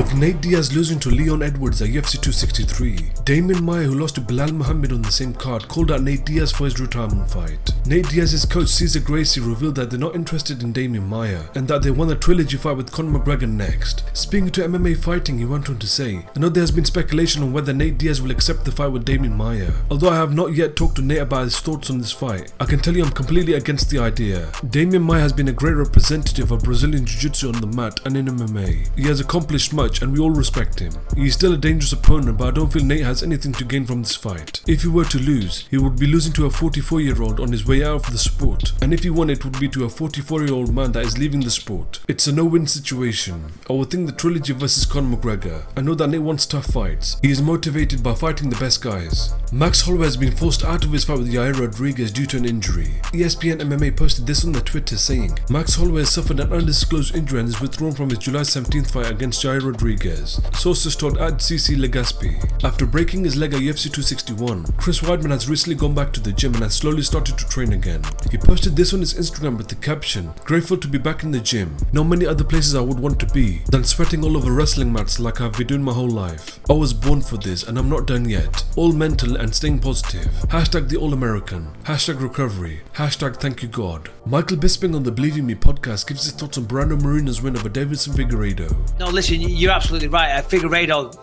With Nate Diaz losing to Leon Edwards at UFC 263, Demian Maia, who lost to Bilal Muhammad on the same card, called out Nate Diaz for his retirement fight. Nate Diaz's coach Cesar Gracie revealed that they're not interested in Demian Maia and that they want a trilogy fight with Conor McGregor next. Speaking to MMA Fighting, he went on to say, "I know there has been speculation on whether Nate Diaz will accept the fight with Demian Maia. Although I have not yet talked to Nate about his thoughts on this fight, I can tell you I'm completely against the idea. Demian Maia has been a great representative of Brazilian Jiu-Jitsu on the mat and in MMA. He has accomplished much and we all respect him. He is still a dangerous opponent, but I don't feel Nate has anything to gain from this fight. If he were to lose, he would be losing to a 44-year-old on his way out of the sport, and if he won, it would be to a 44-year-old man that is leaving the sport. It's a no-win situation. I would think the trilogy versus Conor McGregor. I know that Nate wants tough fights. He is motivated by fighting the best guys." Max Holloway has been forced out of his fight with Yair Rodriguez due to an injury. ESPN MMA posted this on their Twitter saying, "Max Holloway has suffered an undisclosed injury and is withdrawn from his July 17th fight against Yair Rodriguez." Sources told @CC Legaspi. After breaking his leg at UFC 261, Chris Weidman has recently gone back to the gym and has slowly started to train again. He posted this on his Instagram with the caption, "Grateful to be back in the gym. Not many other places I would want to be than sweating all over wrestling mats like I've been doing my whole life. I was born for this and I'm not done yet. All mental and staying positive. Hashtag the All-American. Hashtag recovery. Hashtag thank you God." Michael Bisping on the Believe in Me podcast gives his thoughts on Brandon Moreno's win over Deiveson Figueiredo. No, listen, you're absolutely right. Figueiredo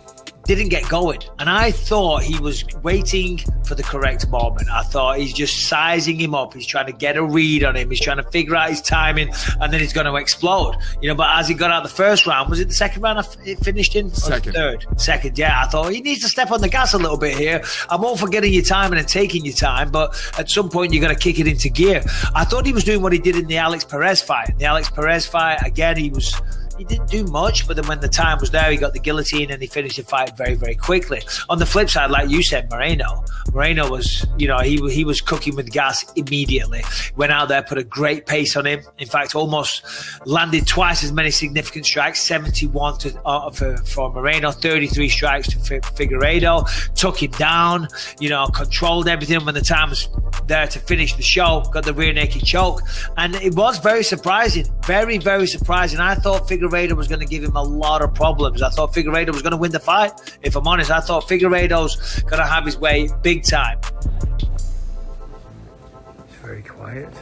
didn't get going, and I thought he was waiting for the correct moment. I thought he's just sizing him up. He's trying to get a read on him. He's trying to figure out his timing, and then he's going to explode. But as he got out the first round, was it the second round it finished in? Second. Second, yeah. I thought he needs to step on the gas a little bit here. I'm all for getting your timing and taking your time, but at some point you're going to kick it into gear. I thought he was doing what he did in the Alex Perez fight. The Alex Perez fight, again, he didn't do much, but then when the time was there, he got the guillotine and he finished the fight very, very quickly. On the flip side, like you said, Moreno was, he was cooking with gas immediately. Went out there, put a great pace on him. In fact, almost landed twice as many significant strikes, 71 for Moreno, 33 strikes to Figueiredo. Took him down, controlled everything when the time was there to finish the show. Got the rear naked choke. And it was very surprising, very, very surprising. I thought Figueiredo was going to give him a lot of problems. I thought Figueiredo was going to win the fight. If I'm honest, I thought Figueiredo's going to have his way big time. It's very quiet.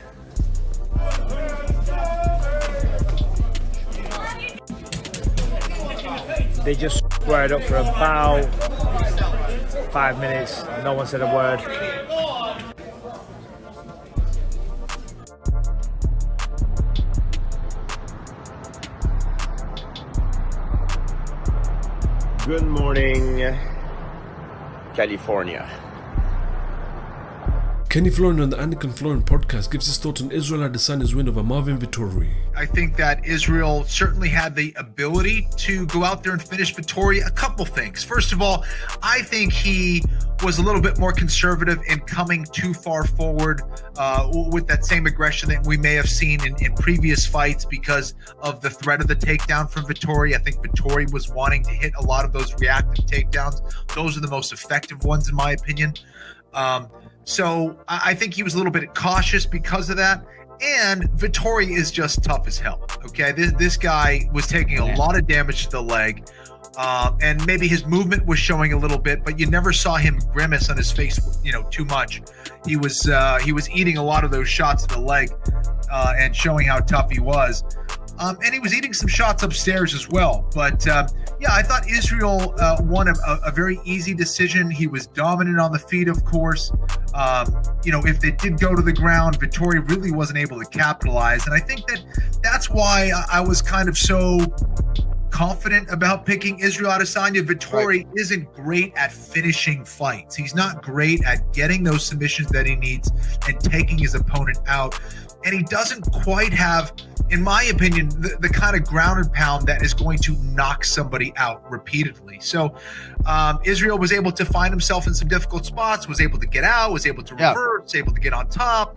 They just squared up for about 5 minutes. No one said a word. Good morning, California. Kenny Florian on the Anik Florian Podcast gives his thoughts on Israel Adesanya's win over Marvin Vettori. I think that Israel certainly had the ability to go out there and finish Vettori. A couple things. First of all, I think he was a little bit more conservative in coming too far forward with that same aggression that we may have seen in previous fights because of the threat of the takedown from Vettori. I think Vettori was wanting to hit a lot of those reactive takedowns. Those are the most effective ones, in my opinion. So I think he was a little bit cautious because of that. And Vettori is just tough as hell. Okay, this guy was taking a lot of damage to the leg. And maybe his movement was showing a little bit, but you never saw him grimace on his face, too much. He was eating a lot of those shots to the leg and showing how tough he was. And he was eating some shots upstairs as well. But I thought Israel won a very easy decision. He was dominant on the feet, of course. If they did go to the ground, Vettori really wasn't able to capitalize. And I think that's why I was kind of so confident about picking Israel Adesanya. Vettori isn't great at finishing fights. He's not great at getting those submissions that he needs and taking his opponent out. And he doesn't quite have, in my opinion, the kind of ground and pound that is going to knock somebody out repeatedly. So Israel was able to find himself in some difficult spots, was able to get out, was able to reverse, was able to get on top.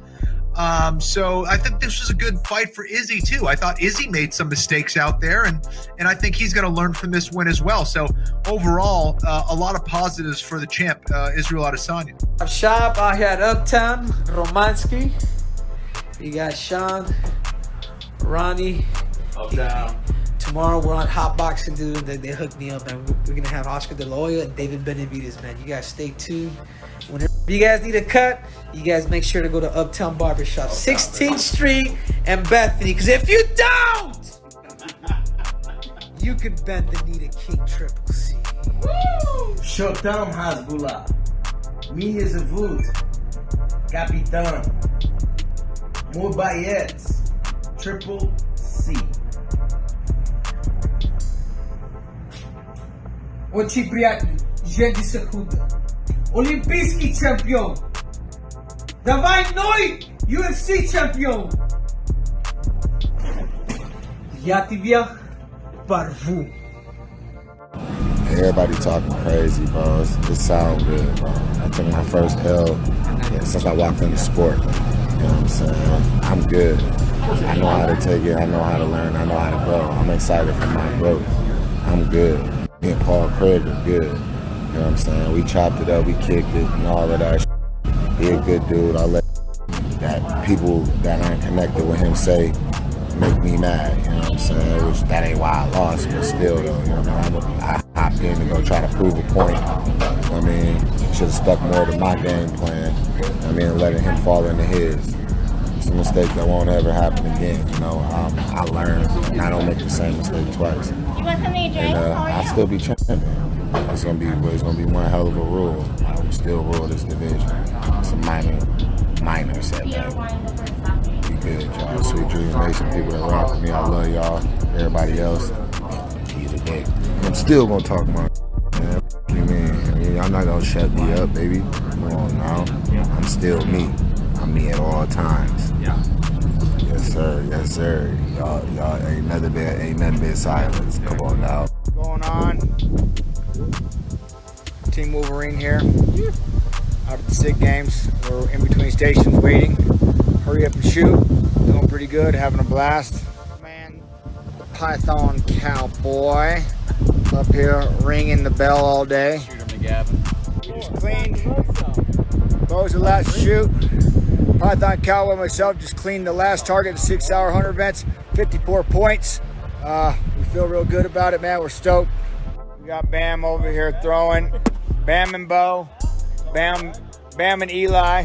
So I think this was a good fight for Izzy too. I thought Izzy made some mistakes out there, and I think he's going to learn from this win as well. So overall, a lot of positives for the champ, Israel Adesanya. Shop out here at Uptown, Romansky. You got Sean, Ronnie, Uptown. tomorrow we're on Hot Boxing, dude. They hooked me up, and we're gonna have Oscar De La Hoya and David Benavidez, man. You guys stay tuned. Whenever you guys need a cut, you guys make sure to go to Uptown Barbershop, 16th Street and Bethany. Because if you don't, you can bend the knee to King Triple C. Shotam Hasbullah. Minhas Avut. Capitão. Mobayets. Triple C. Очень приятно. Женди Сахуда. Олимпийский чемпион. Давай ной UFC чемпион. Я тебя порву. Everybody talking crazy, bro. It sound good, bro. I took my first L since I walked in the sport. You know what I'm saying? I'm good. I know how to take it. I know how to learn. I know how to grow. I'm excited for my growth. I'm good. Me and Paul Craig are good. You know what I'm saying? We chopped it up. We kicked it and all of that. He a good dude. I let that people that aren't connected with him say make me mad, you know what I'm saying? Which that ain't why I lost, but still though, you know what I mean? I hopped in to go try to prove a point. I mean, should have stuck more to my game plan. I mean, letting him fall into his. It's a mistake that won't ever happen again, you know. I learned and I don't make the same mistake twice. And I'll still be champion. It's gonna be one hell of a rule. I will still rule this division. It's a minor setback. Good, y'all. Sweet Dreams Nation, people that rock with me, I love y'all. Everybody else, either day. I'm still gonna talk my man. What you mean? Y'all not gonna shut me up, baby. Come on now. I'm still me. I'm me at all times. Yeah. Yes, sir. Yes, sir. Y'all ain't nothing but silence. Come on now. What's going on? Team Wolverine here. Out at the SIG games. We're in between stations waiting. Hurry up and shoot. Doing pretty good, having a blast. Man, Python Cowboy up here ringing the bell all day. Shoot him to Gavin. We just cleaned. Bo's the last shoot. Python Cowboy myself just cleaned the last target, the 6-hour hunter events, 54 points. We feel real good about it, man. We're stoked. We got Bam over here throwing. Bam and Bo. Bam and Eli.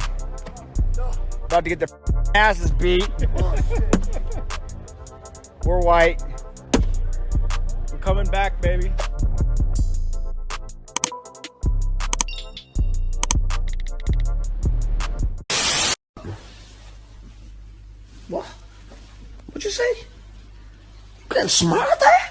About to get their asses beat. We're white. We're coming back, baby. What? What'd you say? You getting smart there?